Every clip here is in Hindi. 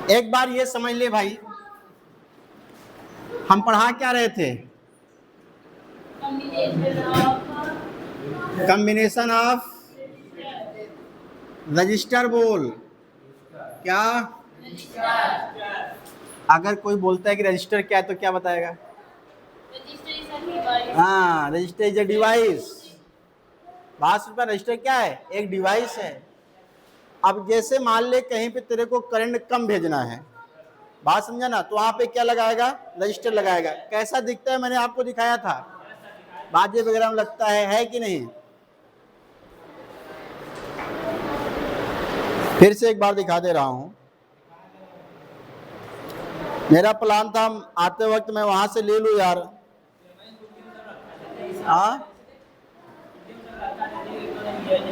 एक बार ये समझ ले भाई, हम पढ़ा क्या रहे थे? Combination of register. बोल क्या? अगर कोई बोलता है कि रजिस्टर क्या है तो क्या बताएगा? हाँ, रजिस्टर इज अ डिवाइस। बात सुन, रजिस्टर क्या है? एक डिवाइस है। अब जैसे मान ले कहीं पे तेरे को करंट कम भेजना है, बात समझा ना, तो वहां पे क्या लगाएगा? रजिस्टर लगाएगा। कैसा दिखता है मैंने आपको दिखाया था, बाजे वगैरह में लगता है कि नहीं? फिर से एक बार दिखा दे रहा हूं। मेरा प्लान था आते वक्त मैं वहां से ले लूं यार। हाँ,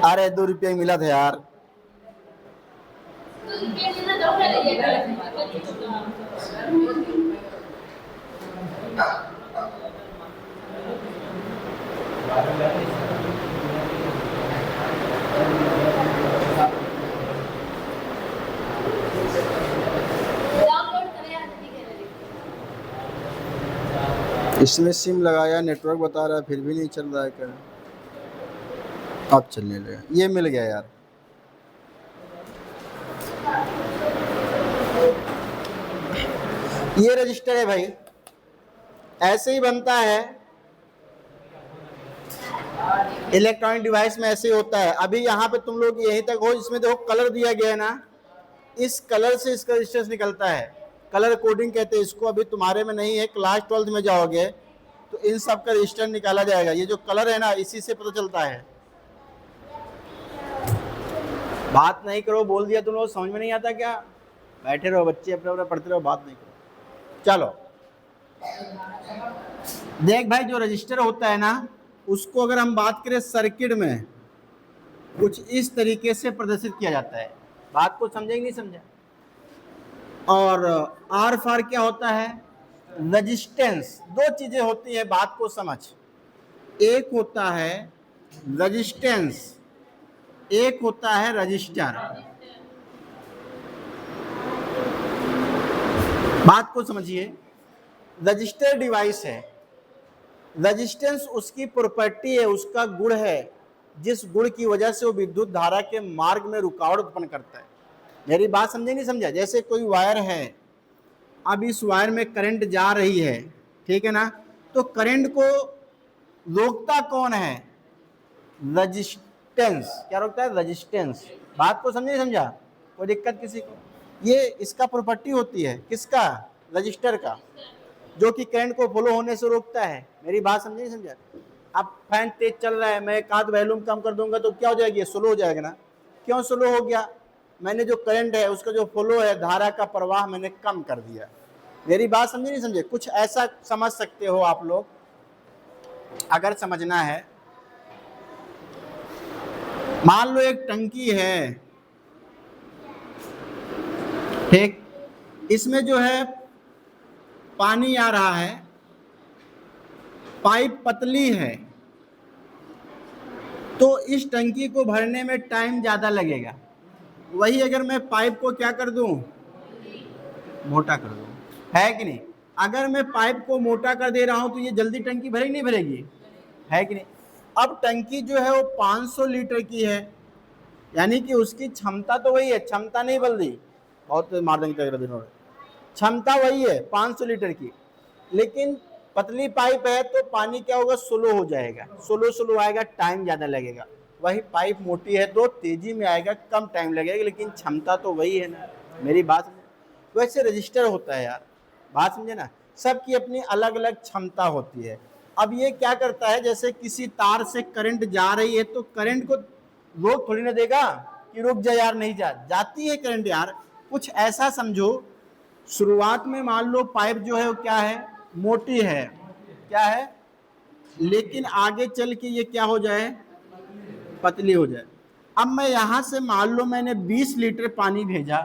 अरे 2 रुपये मिला था यार। इसमें सिम लगाया, नेटवर्क बता रहा है, फिर भी नहीं चल रहा है। क्या अब चलने लगा? ये मिल गया यार। ये रजिस्टर है भाई, ऐसे ही बनता है। इलेक्ट्रॉनिक डिवाइस में ऐसे ही होता है। अभी यहाँ पे तुम लोग यहीं तक हो, इसमें देखो कलर दिया गया है ना, इस कलर से इसका रजिस्टेंस निकलता है। कलर कोडिंग कहते हैं इसको। अभी तुम्हारे में नहीं है, क्लास 12th में जाओगे तो इन सब का रजिस्टर निकाला जाएगा। ये जो कलर है ना, इसी से पता चलता है। बात नहीं करो, बोल दिया तुम लोग, समझ में नहीं आता क्या? बैठे रहो बच्चे, अपने अपने पढ़ते रहो, बात नहीं करो। चलो देख भाई, जो रजिस्टर होता है ना, उसको अगर हम बात करें सर्किट में, कुछ इस तरीके से प्रदर्शित किया जाता है। बात को समझे कि नहीं समझा? और आर फार क्या होता है? रजिस्टेंस। दो चीजें होती है, बात को समझ। एक होता है रजिस्टेंस, एक होता है रजिस्टर। बात को समझिए। रजिस्टर डिवाइस है, रजिस्टेंस उसकी प्रॉपर्टी है, उसका गुण है, जिस गुण की वजह से वो विद्युत धारा के मार्ग में रुकावट उत्पन्न करता है। मेरी बात समझे नहीं समझा? जैसे कोई वायर है, अब इस वायर में करंट जा रही है, ठीक है ना, तो करंट को रोकता कौन है? रजिस्टेंस। क्या रोकता है? रजिस्टेंस। बात को समझे नहीं समझा? कोई दिक्कत किसी को? ये इसका प्रॉपर्टी होती है, किसका? रजिस्टर का, जो कि करंट को फ्लो होने से रोकता है। मेरी बात समझे नहीं समझा? अब फैन तेज चल रहा है, मैं एक आध वॉल्यूम कम कर दूंगा तो क्या हो जाएगी? स्लो हो जाएगा ना। क्यों स्लो हो गया? मैंने जो करंट है उसका जो फ्लो है, धारा का प्रवाह मैंने कम कर दिया। मेरी बात समझे नहीं समझे? कुछ ऐसा समझ सकते हो आप लोग, अगर समझना है। मान लो एक टंकी है, ठीक, इसमें जो है पानी आ रहा है, पाइप पतली है, तो इस टंकी को भरने में टाइम ज्यादा लगेगा। वही अगर मैं पाइप को क्या कर दूं? मोटा कर दूं, है कि नहीं? अगर मैं पाइप को मोटा कर दे रहा हूं तो ये जल्दी टंकी भरेगी नहीं भरेगी? है कि नहीं? अब टंकी जो है वो 500 लीटर की है, यानी कि उसकी क्षमता तो वही है, क्षमता नहीं बदली, बहुत मार देंगे दिनों में। क्षमता वही है 500 लीटर की, लेकिन पतली पाइप है तो पानी क्या होगा? स्लो हो जाएगा, स्लो स्लो आएगा, टाइम ज्यादा लगेगा। वही पाइप मोटी है तो तेजी में आएगा, कम टाइम लगेगा, लेकिन क्षमता तो वही है ना। मेरी बात वैसे रजिस्टर होता है यार, बात समझे ना, सबकी अपनी अलग अलग क्षमता होती है। अब ये क्या करता है, जैसे किसी तार से करंट जा रही है तो करंट को रोक थोड़ी ना देगा कि रुक जा यार, नहीं जाती है करंट यार। कुछ ऐसा समझो, शुरुआत में मान लो पाइप जो है वो क्या है? मोटी है, क्या है, लेकिन आगे चल के ये क्या हो जाए? पतली हो जाए। अब मैं यहां से मान लो मैंने 20 लीटर पानी भेजा,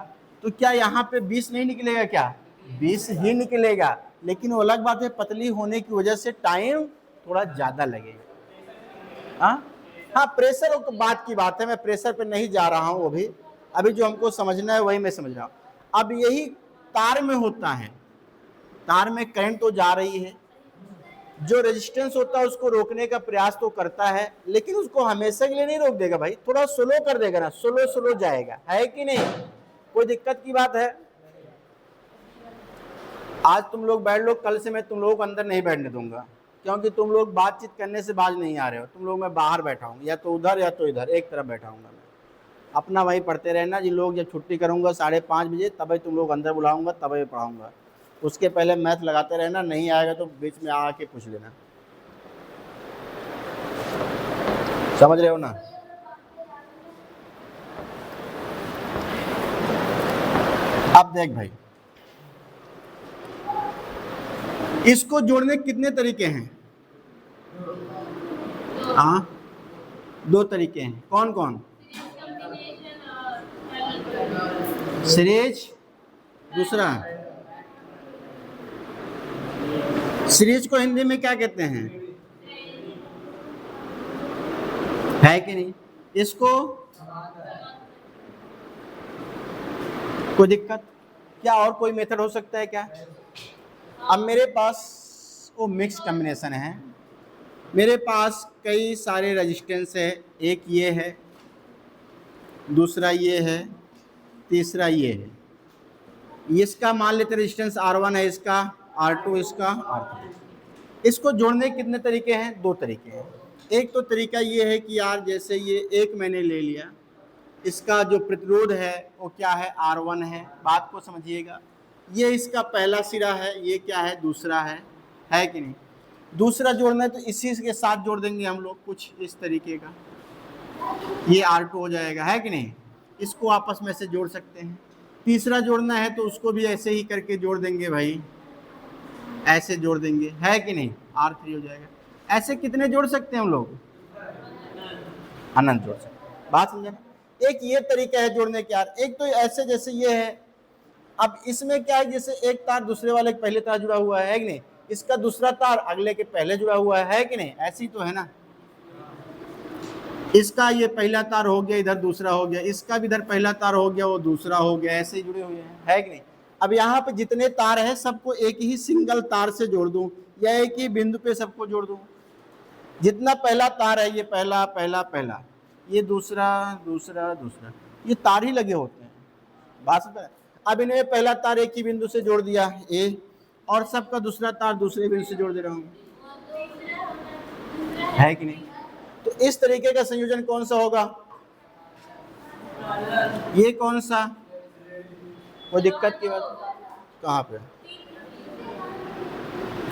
तो क्या यहाँ पे 20 नहीं निकलेगा? क्या 20 ही निकलेगा, लेकिन वो अलग बात है, पतली होने की वजह से टाइम थोड़ा ज्यादा लगेगा। हाँ, प्रेशर बात की बात है, मैं प्रेशर पे नहीं जा रहा हूं अभी जो हमको समझना है वही मैं समझ रहा हूं। अब यही तार में होता है, तार में करंट तो जा रही है, जो रेजिस्टेंस होता है उसको रोकने का प्रयास तो करता है, लेकिन उसको हमेशा के लिए नहीं रोक देगा भाई, थोड़ा स्लो कर देगा ना, स्लो स्लो जाएगा, है कि नहीं? कोई दिक्कत की बात है? आज तुम लोग बैठ लो, कल से मैं तुम लोगों को अंदर नहीं बैठने दूंगा, क्योंकि तुम लोग बातचीत करने से बाज नहीं आ रहे हो। तुम लोग मैं बाहर बैठा हूँ, या तो उधर या तो इधर, एक तरफ बैठा हूँ मैं। अपना वही पढ़ते रहना। जिन लोग जब छुट्टी करूँगा 5:30 बजे, तभी तुम लोग अंदर बुलाऊंगा, तभी पढ़ाऊंगा। उसके पहले मैथ लगाते रहना, नहीं आएगा तो बीच में आके पूछ लेना। समझ रहे हो ना? अब देख भाई, इसको जोड़ने के कितने तरीके हैं? हाँ, 2 तरीके हैं। कौन कौन? सीरीज, दूसरा सीरीज को हिंदी में क्या कहते हैं? है कि नहीं? इसको कोई दिक्कत क्या? और कोई मेथड हो सकता है क्या? अब मेरे पास वो मिक्स कॉम्बिनेशन है, मेरे पास कई सारे रेजिस्टेंस है। एक ये है, दूसरा ये है, तीसरा ये है। इसका मान लेते रेजिस्टेंस R1 है, इसका R2, इसका R3। इसको जोड़ने के कितने तरीके हैं? 2 तरीके हैं। एक तो तरीका ये है कि यार जैसे ये एक मैंने ले लिया, इसका जो प्रतिरोध है वो क्या है? R1 है। बात को समझिएगा, ये इसका पहला सिरा है, ये क्या है? दूसरा है कि नहीं? दूसरा जोड़ना है तो इसी के साथ जोड़ देंगे हम लोग, कुछ इस तरीके का, ये R2 हो जाएगा, है कि नहीं? इसको आपस में से जोड़ सकते हैं। तीसरा जोड़ना है तो उसको भी ऐसे ही करके जोड़ देंगे भाई, ऐसे जोड़ देंगे, है कि नहीं? R3 हो जाएगा। ऐसे कितने जोड़ सकते हैं हम लोग? अनंत जोड़ सकते हैं। बात समझना? एक ये तरीका है जोड़ने का यार। एक तो ऐसे जैसे ये है, अब इसमें क्या है, जैसे एक तार दूसरे वाले के पहले तार जुड़ा हुआ है कि नहीं, इसका दूसरा तार अगले के पहले जुड़ा हुआ है कि नहीं? ऐसी तो है ना। इसका ये पहला तार हो गया, इधर दूसरा हो गया, इसका भी इधर पहला तार हो गया, वो दूसरा हो गया, ऐसे ही जुड़े हुए हैं, है कि नहीं? अब यहाँ पे जितने तार हैं सबको एक ही सिंगल तार से जोड़ दूं, या एक ही बिंदु पे सबको जोड़ दूं। जितना पहला तार है, ये पहला पहला पहला, ये दूसरा दूसरा दूसरा, ये तार ही लगे होते हैं। बात समझ? अब इन्हें पहला तार एक ही बिंदु से जोड़ दिया ए, और सबका दूसरा तार दूसरे बिंदु से जोड़ दे रहा हूँ, है कि नहीं? तो इस तरीके का संयोजन कौन सा होगा? ये कौन सा? कोई दिक्कत की बात? कहाँ पे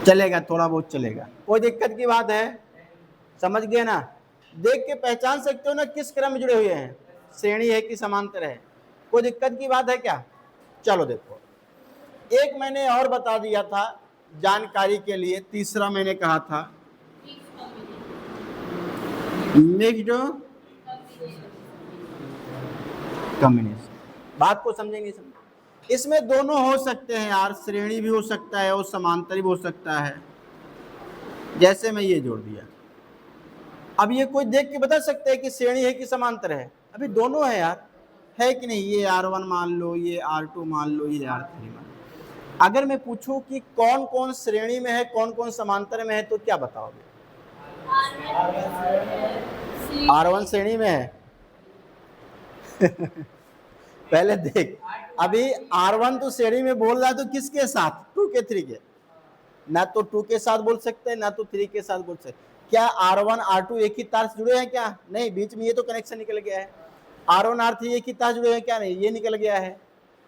चलेगा? थोड़ा बहुत चलेगा, कोई दिक्कत की बात है? समझ गए ना? देख के पहचान सकते हो ना किस क्रम में जुड़े हुए हैं, श्रेणी है कि समांतर है? कोई दिक्कत की बात है क्या? चलो देखो, एक मैंने और बता दिया था जानकारी के लिए, तीसरा मैंने कहा था मिक्स्ड कॉम्बिनेशन। बात को समझेंगे? इसमें दोनों हो सकते हैं यार, श्रेणी भी हो सकता है और समांतर भी हो सकता है। जैसे मैं ये जोड़ दिया, अब ये कोई देख के बता सकता है कि श्रेणी है कि समांतर है? अभी दोनों है यार, है कि नहीं? ये R1 मान लो, ये R2 मान लो, ये R3 मान लो। अगर मैं पूछूं कि कौन कौन श्रेणी में है, कौन कौन समांतर में है, तो क्या बताओगे? R1 श्रेणी में है। पहले देख, अभी R1 तो श्रेणी में बोल रहा है, तो किसके साथ? 2 के 3 के। ना तो 2 के साथ बोल सकते हैं, ना तो 3 के साथ बोल सकते हैं। क्या R1 R2 एक ही तार से जुड़े हैं क्या? नहीं, बीच में ये तो कनेक्शन निकल गया है। R1 R3 एक ही तार जुड़े हैं क्या? नहीं, ये निकल गया है।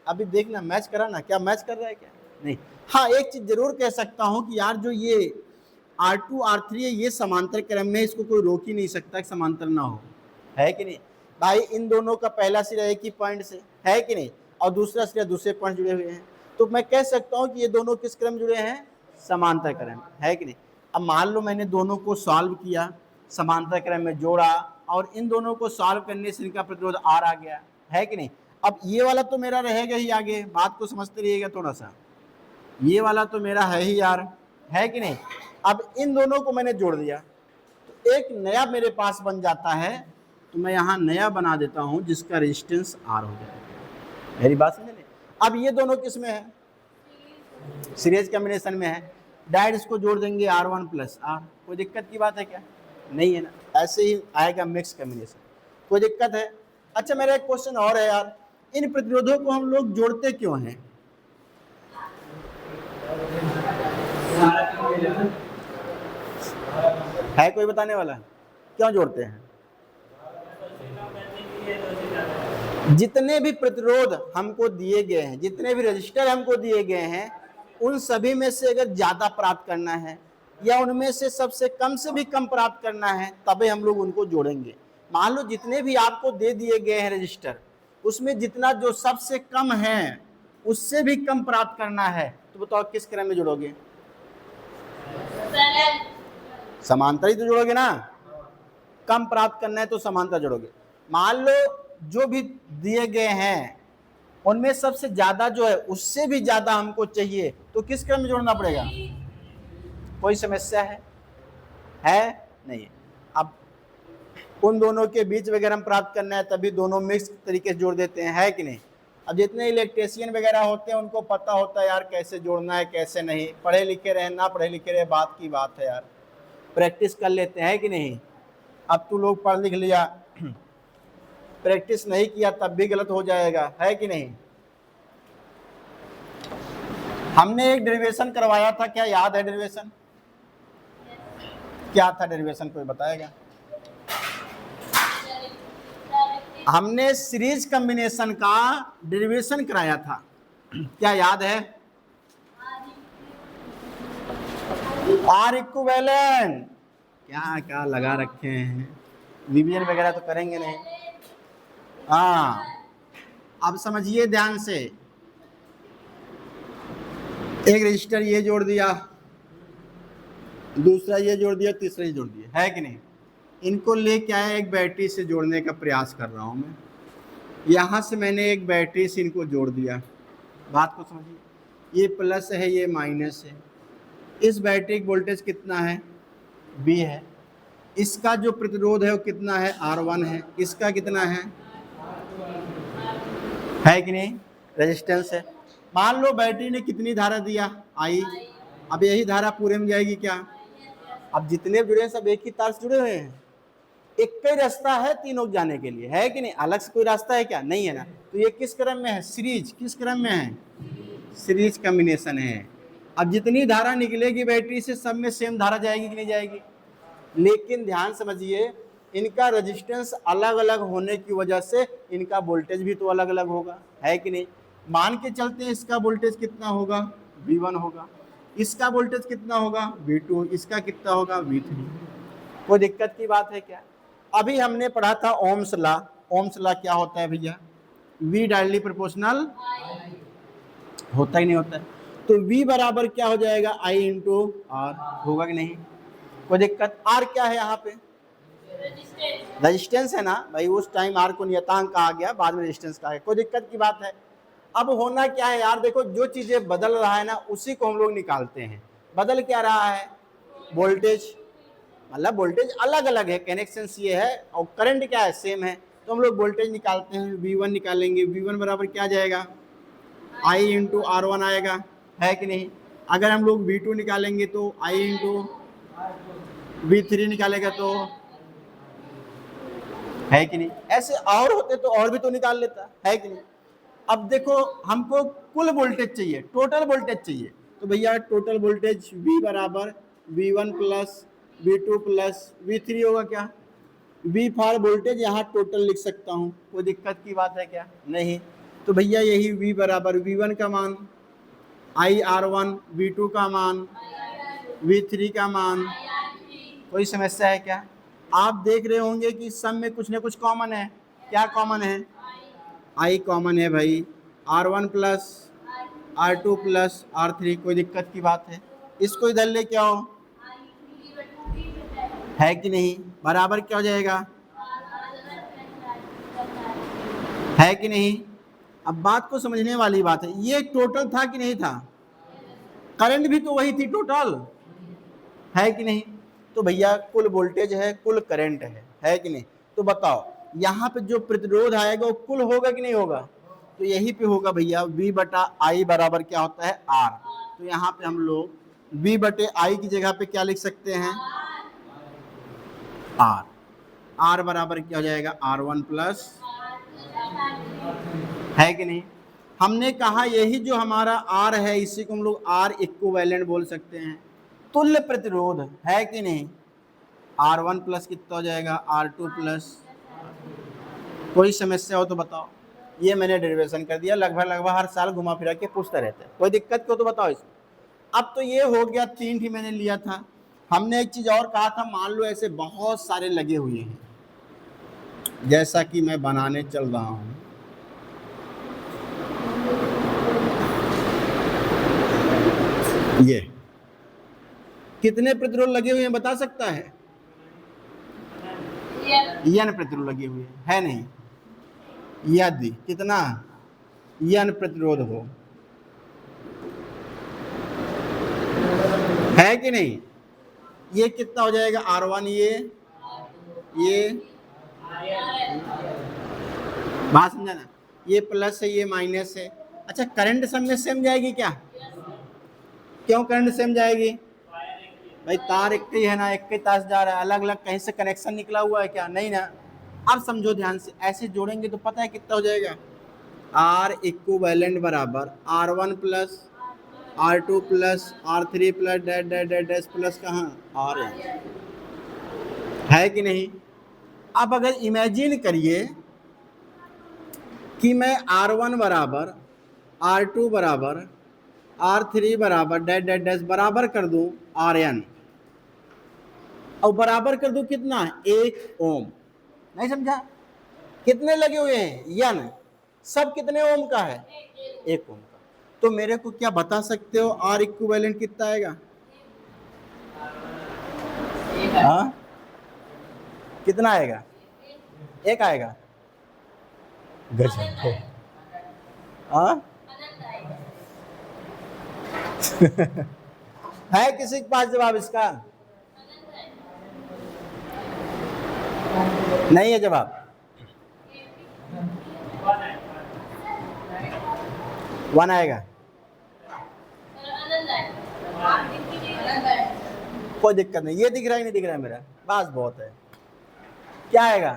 अभी देखना, मैच करा ना, क्या मैच कर रहा है क्या? नहीं। हाँ, एक चीज जरूर कह सकता हूं कि यार जो ये R2 R3 है, ये समांतर क्रम में, इसको कोई रोक ही नहीं सकता कि समांतर ना हो, है कि नहीं भाई? इन दोनों का पहला सिरा एक ही पॉइंट से, है कि नहीं? और दूसरा सिरा दूसरे पॉइंट जुड़े हुए हैं, तो मैं कह सकता हूं कि ये दोनों किस क्रम जुड़े हैं? समांतर क्रम, है कि नहीं? अब मान लो मैंने दोनों को सॉल्व किया, समांतर क्रम में जोड़ा, और इन दोनों को सॉल्व करने से इनका प्रतिरोध R आ गया, है कि नहीं? अब ये वाला तो मेरा रहेगा ही आगे, बात को समझते रहिएगा थोड़ा सा। ये वाला तो मेरा है ही यार, है कि नहीं? अब इन दोनों को मैंने जोड़ दिया तो एक नया मेरे पास बन जाता है, तो मैं यहाँ नया बना देता हूँ जिसका रेजिस्टेंस R हो जाएगा। मेरी बात समझ लें? अब ये दोनों किस में है, सीरीज कॉम्बिनेशन में है, डायरेक्ट इसको जोड़ देंगे R1 प्लस R, कोई दिक्कत की बात है क्या, नहीं है ना, ऐसे ही आएगा मिक्स कॉम्बिनेशन, कोई दिक्कत है। अच्छा मेरा एक क्वेश्चन और है यार, इन प्रतिरोधों को हम लोग जोड़ते क्यों हैं, है कोई बताने वाला, क्यों जोड़ते हैं? जितने भी प्रतिरोध हमको दिए गए हैं, जितने भी रजिस्टर हमको दिए गए हैं, उन सभी में से अगर ज्यादा प्राप्त करना है या उनमें से सबसे कम से भी कम प्राप्त करना है तभी हम लोग उनको जोड़ेंगे। मान लो जितने भी आपको दे दिए गए हैं रजिस्टर, उसमें जितना जो सबसे कम है उससे भी कम प्राप्त करना है, तो बताओ किस क्रम में जोड़ोगे, समांतर ही तो जोड़ोगे ना, कम प्राप्त करना है तो समांतर जोड़ोगे। मान लो जो भी दिए गए हैं उनमें सबसे ज्यादा जो है उससे भी ज्यादा हमको चाहिए, तो किस क्रम में जोड़ना पड़ेगा, कोई समस्या है नहीं है। अब उन दोनों के बीच वगैरह हम प्राप्त करना है तभी दोनों मिक्स तरीके से जोड़ देते हैं, है कि नहीं। अब जितने इलेक्ट्रीशियन वगैरह होते हैं उनको पता होता है यार कैसे जोड़ना है कैसे नहीं, पढ़े लिखे रहे ना पढ़े लिखे रहे बात की बात है यार, प्रैक्टिस कर लेते हैं कि नहीं। अब तू लोग पढ़ लिख लिया, प्रैक्टिस नहीं किया तब भी गलत हो जाएगा, है कि नहीं। हमने एक डेरिवेशन करवाया था, क्या याद है डेरिवेशन, क्या था डेरिवेशन, कोई बताएगा। हमने सीरीज कॉम्बिनेशन का डेरिवेशन कराया था, क्या याद है, आर इक्विवेलेंट, क्या क्या लगा रखे हैं, डिवीजन वगैरह तो करेंगे नहीं। हाँ अब समझिए ध्यान से, एक रजिस्टर ये जोड़ दिया, दूसरा ये जोड़ दिया, तीसरा ये जोड़ दिया, है कि नहीं। इनको लेके आया एक बैटरी से जोड़ने का प्रयास कर रहा हूं मैं, यहां से मैंने एक बैटरी से इनको जोड़ दिया, बात को समझिए, ये प्लस है ये माइनस है, इस बैटरी का वोल्टेज कितना है V है, इसका जो प्रतिरोध है वो कितना है R1 है, इसका कितना है कि नहीं, रेजिस्टेंस है। मान लो बैटरी ने कितनी धारा दिया I, अब यही धारा पूरे में जाएगी क्या, अब जितने जुड़े हैं सब एक ही तार से जुड़े हुए हैं, एक ही रास्ता है तीनों जाने के लिए, है कि नहीं, अलग से कोई रास्ता है क्या, नहीं है ना। तो ये किस क्रम में है, सीरीज, किस क्रम में है, सीरीज कॉम्बिनेशन है। अब जितनी धारा निकलेगी बैटरी से सब में सेम धारा जाएगी कि नहीं जाएगी, लेकिन ध्यान समझिए इनका रेजिस्टेंस अलग अलग होने की वजह से इनका वोल्टेज भी तो अलग अलग होगा, है कि नहीं। मान के चलते हैं इसका वोल्टेज कितना होगा V1 होगा, इसका वोल्टेज कितना होगा V2, इसका कितना होगा V3, कोई दिक्कत की बात है क्या। अभी हमने पढ़ा था ओम्स लॉ, ओम्स लॉ क्या होता है भैया, V डायरेक्टली प्रोपोर्शनल होता ही नहीं होता है, तो V बराबर क्या हो जाएगा I इंटू R, होगा कि नहीं, कोई दिक्कत। R क्या है यहाँ पे, रेजिस्टेंस है ना भाई, उस टाइम R को नियतांक कहा गया, बाद में रेजिस्टेंस कहा गया, कोई दिक्कत की बात है। अब होना क्या है यार, देखो जो चीजें बदल रहा है ना उसी को हम लोग निकालते हैं, बदल क्या रहा है, वोल्टेज, मतलब वोल्टेज अलग अलग है, कनेक्शन ये है, और करंट क्या है सेम है, तो हम लोग वोल्टेज निकालते हैं, V1 निकालेंगे, V1 बराबर क्या जाएगा I इंटू R1 आएगा, है कि नहीं। अगर हम लोग V2 निकालेंगे तो I इंटू V3 निकालेगा, तो है कि नहीं। ऐसे और होते तो और भी तो निकाल लेता, है कि नहीं। अब देखो हमको कुल वोल्टेज चाहिए, टोटल वोल्टेज चाहिए, तो भैया टोटल वोल्टेज V बराबर V1 plus V2 plus V3 होगा क्या, V फॉर वोल्टेज यहाँ टोटल लिख सकता हूँ, कोई दिक्कत की बात है क्या, नहीं। तो भैया यही V बराबर V1 का मान I R1, V2 का मान V3 का मान, कोई समस्या है क्या। आप देख रहे होंगे कि सब में कुछ ना कुछ कॉमन है, क्या कॉमन है, I कॉमन है भाई, R1 plus R2 plus R3, कोई दिक्कत की बात है। इसको इधर ले क्या हो, है कि नहीं, बराबर क्या हो जाएगा, है कि नहीं। अब बात को समझने वाली बात है, ये टोटल था कि नहीं था, करंट भी तो वही थी टोटल, है कि नहीं। तो भैया कुल वोल्टेज है, कुल करंट है कि नहीं। तो बताओ यहाँ पे जो प्रतिरोध आएगा वो कुल होगा कि नहीं होगा, तो यही पे होगा भैया v बटा आई बराबर क्या होता है r। तो यहाँ पे हम लोग v बटे आई की जगह पे क्या लिख सकते हैं r बराबर क्या हो जाएगा r1 प्लस, है कि नहीं। हमने कहा यही जो हमारा R है इसी को हम लोग R इक्विवेलेंट बोल सकते हैं, तुल्य प्रतिरोध, है कि नहीं। R1 प्लस कितना हो जाएगा R2 प्लस। कोई समस्या हो तो बताओ। ये मैंने डेरिवेशन कर दिया, लगभग हर साल घुमा फिरा के पूछते रहते हैं, कोई दिक्कत क्यों तो बताओ इसमें। अब तो ये हो गया 3 ही मैंने लिया था। हमने एक चीज और कहा था, मान लो ऐसे बहुत सारे लगे हुए हैं, जैसा कि मैं बनाने चल रहा हूं। ये कितने प्रतिरोध लगे हुए हैं बता सकता है। n प्रतिरोध लगे हुए है नहीं। यदि कितना n प्रतिरोध हो, है कि नहीं। ये कितना हो जाएगा R1, ये बात समझा ना, ये प्लस है ये माइनस है। अच्छा करंट सब में सेम जाएगी क्या। क्यों करंट सेम जाएगी भाई, तार एक ही है ना, एक ही तार जा रहा है, अलग अलग कहीं से कनेक्शन निकला हुआ है क्या, नहीं ना। अब समझो ध्यान से, ऐसे जोड़ेंगे तो पता है कितना हो जाएगा R इक्विवेलेंट बराबर R1 plus R2 plus R3 plus dash dash dash dash plus कहाँ R है कि नहीं। अब अगर इमेजिन करिए कि मैं R1 बराबर R2 बराबर R3 बराबर डैश डैश डैश बराबर कर दूं Rn, और बराबर कर दूं कितना 1 ओम। नहीं समझा, कितने लगे हुए हैं n, सब कितने ओम का है 1 ओम का। तो मेरे को क्या बता सकते हो R इक्विवेलेंट कितना आएगा। हाँ कितना आएगा, 1 आएगा। गजब है। हाँ है किसी के पास जवाब इसका, नहीं है जवाब। 1 आएगा, कोई दिक्कत नहीं। ये दिख रहा है नहीं दिख रहा है मेरा, बस बहुत है। क्या आएगा,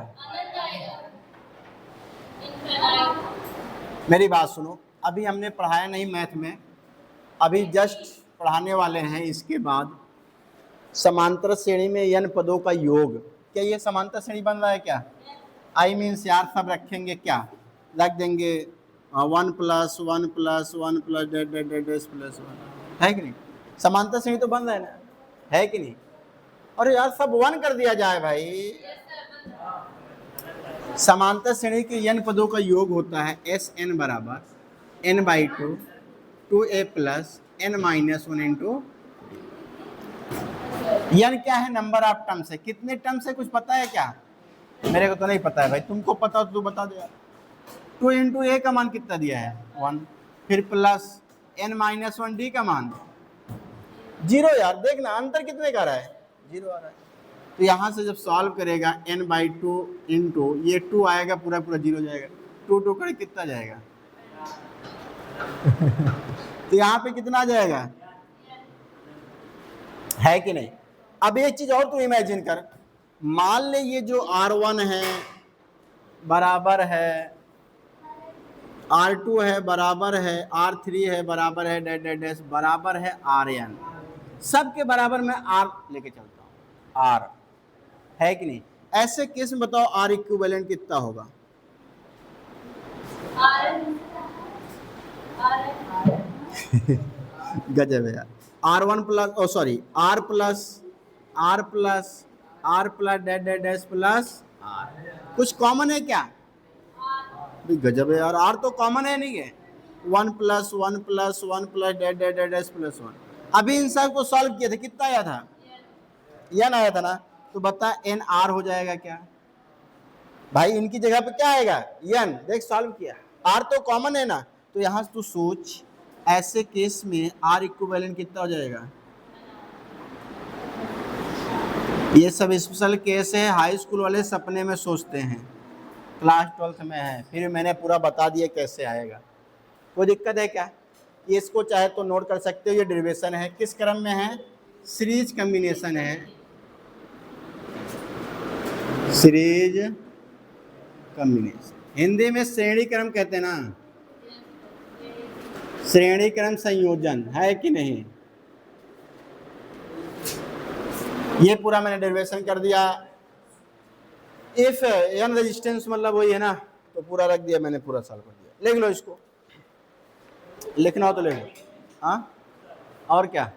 मेरी बात सुनो, अभी हमने पढ़ाया नहीं मैथ में, अभी जस्ट पढ़ाने वाले हैं। इसके बाद समांतर श्रेणी में n पदों का योग, क्या ये समांतर श्रेणी बन रहा है क्या। आई मीन्स यार सब रखेंगे क्या, रख देंगे 1 plus 1 plus 1 plus dash dash dash dash plus 1, है कि नहीं। समांतर श्रेणी तो बन रहा है ना, है कि नहीं। और यार सब 1 कर दिया जाए भाई। समांतर श्रेणी के n पदों का योग होता है Sn बराबर n/2 2a plus n minus 1 into n क्या है, नंबर ऑफ टर्म्स है। कितने टर्म्स है कुछ पता है क्या, मेरे को तो नहीं पता है भाई, तुमको पता हो तो बता दो यार। 2 इंटू a का मान कितना दिया है 1, फिर प्लस n माइनस 1 d का मान 0। यार देखना अंतर कितने का रहा है, 0 आ रहा है। तो यहाँ से जब सॉल्व करेगा n/2 इंटू ये 2 आएगा, पूरा पूरा 0 जाएगा, 2 2 करे कितना जाएगा तो यहाँ पे कितना आ जाएगा, है कि नहीं। अब एक चीज और तू इमेजिन कर, मान ले ये जो R1 है बराबर है R2 है बराबर है R3 है बराबर है डैश डैश डैश बराबर है Rn, सब के बराबर मैं R लेके चलता हूँ, R है कि नहीं। ऐसे केस में बताओ R इक्विवेलेंट कितना होगा। गजब है यार। R1 plus R plus dash dash dash plus R, कुछ कॉमन है क्या, गजब है यार। R तो कॉमन है नहीं है, 1 plus 1 plus 1 plus dash dash dash dash plus 1। अभी इन सब को सॉल्व किए थे, कितना आया था n आया था ना, तो बता NR हो जाएगा क्या भाई, इनकी जगह पे क्या आएगा n। देख सॉल्व किया, R तो कॉमन है ना, तो यहां से तू सोच ऐसे केस में R इक्विवेलेंट कितना हो जाएगा। ये सब स्पेशल केस है, हाई स्कूल वाले सपने में सोचते हैं, क्लास 12th में है, फिर मैंने पूरा बता दिया कैसे आएगा। कोई दिक्कत है क्या? ये इसको चाहे तो नोट कर सकते हो, ये डेरिवेशन है, किस क्रम में है? सीरीज कॉम्बिनेशन है, सीरीज कॉम्बिनेशन। हिंदी में श्रेणी क्रम कहते हैं ना, श्रेणी क्रम संयोजन, है कि नहीं? ये पूरा मैंने डेरिवेशन कर दिया। इफ एन रेजिस्टेंस मतलब वही है ना, तो पूरा रख दिया मैंने, पूरा सॉल्व कर दिया। लिख लो इसको, लिखना हो तो लिख लो। हाँ, और क्या?